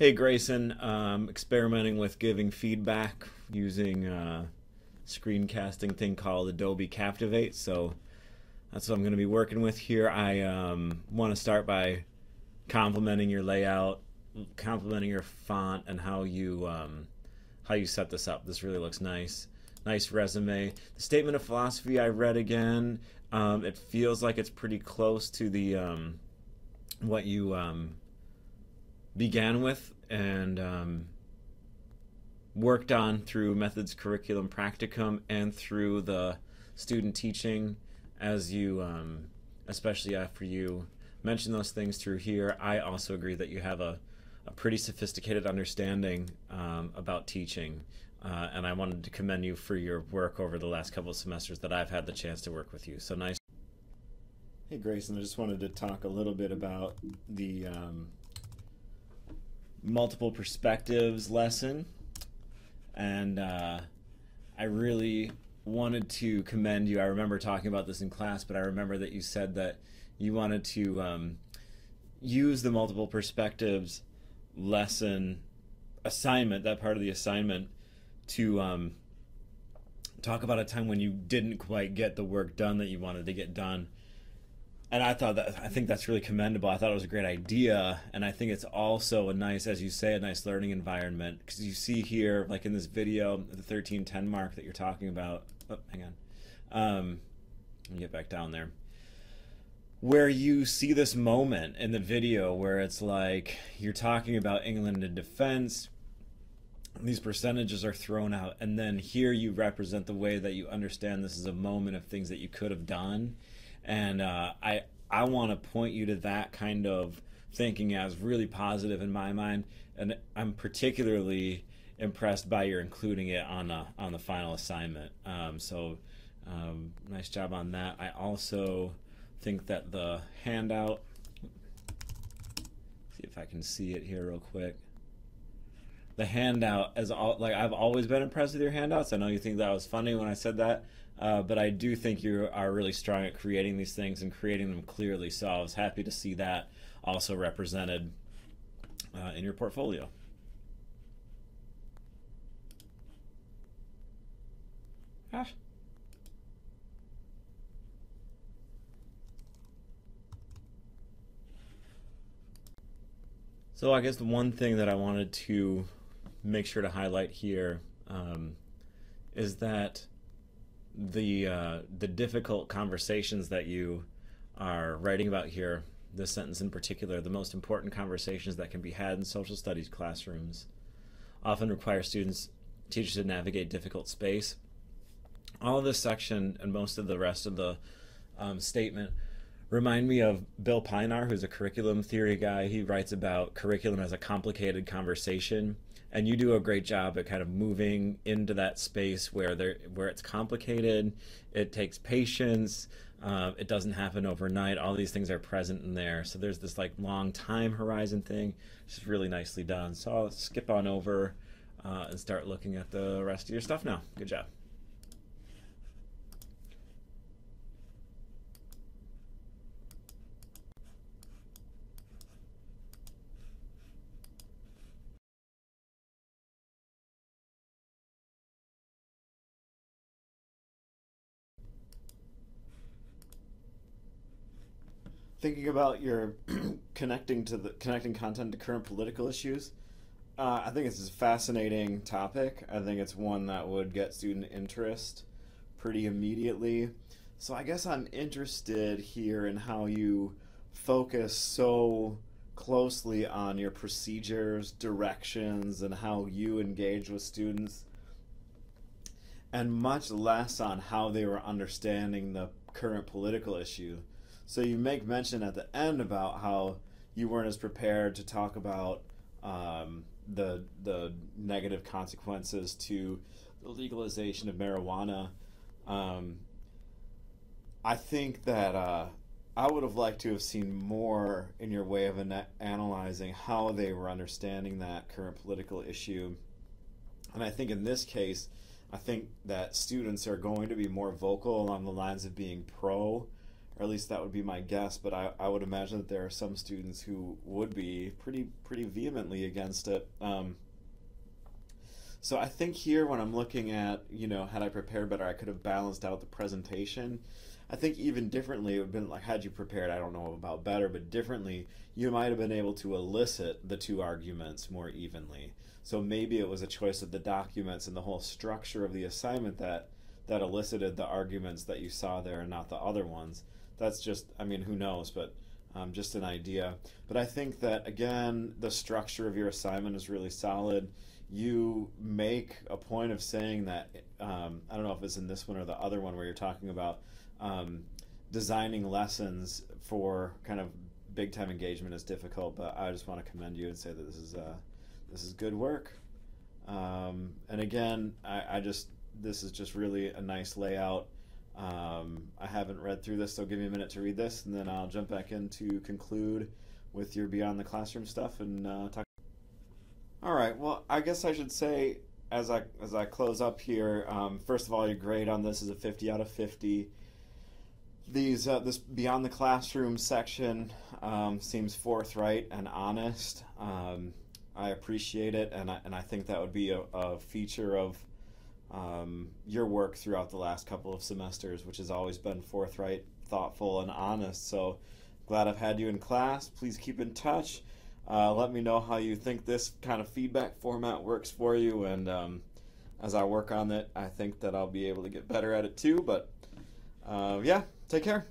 Hey Grayson, experimenting with giving feedback using screencasting thing called Adobe Captivate. So that's what I'm going to be working with here. I want to start by complimenting your layout, complimenting your font, and how you set this up. This really looks nice. Nice resume. The statement of philosophy I read again. It feels like it's pretty close to the what you began with and worked on through methods curriculum practicum and through the student teaching as you especially after you mention those things through here. I also agree that you have a pretty sophisticated understanding about teaching, and I wanted to commend you for your work over the last couple of semesters that I've had the chance to work with you. So nice. Hey Grayson, I just wanted to talk a little bit about the multiple perspectives lesson, and I really wanted to commend you. I remember talking about this in class, but I remember that you said that you wanted to use the multiple perspectives lesson assignment, that part of the assignment, to talk about a time when you didn't quite get the work done that you wanted to get done. And I think that's really commendable. I thought it was a great idea, and I think it's also a nice, as you say, a nice learning environment, because you see here, like in this video, the 1310 mark that you're talking about. Oh, hang on. Let me get back down there. Where you see this moment in the video where it's like you're talking about England in defense, these percentages are thrown out, and then here you represent the way that you understand this is a moment of things that you could have done. And I want to point you to that kind of thinking as really positive in my mind, and I'm particularly impressed by your including it on the final assignment. Nice job on that. I also think that the handout, see if I can see it here real quick. The handout, I've always been impressed with your handouts. I know you think that was funny when I said that. But I do think you are really strong at creating these things and creating them clearly. So I was happy to see that also represented in your portfolio. Ah. So I guess the one thing that I wanted to make sure to highlight here is that the difficult conversations that you are writing about here, this sentence in particular, the most important conversations that can be had in social studies classrooms, often require teachers to navigate difficult space. All of this section and most of the rest of the statement remind me of Bill Pinar, who's a curriculum theory guy. He writes about curriculum as a complicated conversation. And you do a great job at kind of moving into that space where it's complicated, it takes patience, it doesn't happen overnight. All these things are present in there. So there's this like long time horizon thing, which is really nicely done. So I'll skip on over and start looking at the rest of your stuff now. Good job. Thinking about your connecting content to current political issues, I think it's a fascinating topic. I think it's one that would get student interest pretty immediately. So I guess I'm interested here in how you focus so closely on your procedures, directions, and how you engage with students, and much less on how they were understanding the current political issue. So you make mention at the end about how you weren't as prepared to talk about the negative consequences to the legalization of marijuana. I think that I would have liked to have seen more in your way of analyzing how they were understanding that current political issue. And I think in this case, I think that students are going to be more vocal along the lines of being pro or at least that would be my guess. But I would imagine that there are some students who would be pretty vehemently against it. So I think here when I'm looking at, had I prepared better, I could have balanced out the presentation. I think even differently, it would have been like, had you prepared, I don't know about better, but differently, you might have been able to elicit the two arguments more evenly. So maybe it was a choice of the documents and the whole structure of the assignment that elicited the arguments that you saw there and not the other ones. That's just, I mean, who knows, but just an idea. But I think that, again, the structure of your assignment is really solid. You make a point of saying that, I don't know if it's in this one or the other one where you're talking about designing lessons for kind of big time engagement is difficult, but I just want to commend you and say that this is good work. And again, this is just really a nice layout. I haven't read through this, so give me a minute to read this, and then I'll jump back in to conclude with your beyond the classroom stuff and talk. All right. Well, I guess I should say as I close up here, first of all, your grade on this is a 50 out of 50. This beyond the classroom section seems forthright and honest. I appreciate it, and I think that would be a feature of your work throughout the last couple of semesters, which has always been forthright, thoughtful, and honest. So glad I've had you in class. Please keep in touch. Let me know how you think this kind of feedback format works for you, and as I work on it, I think that I'll be able to get better at it too. But yeah, take care.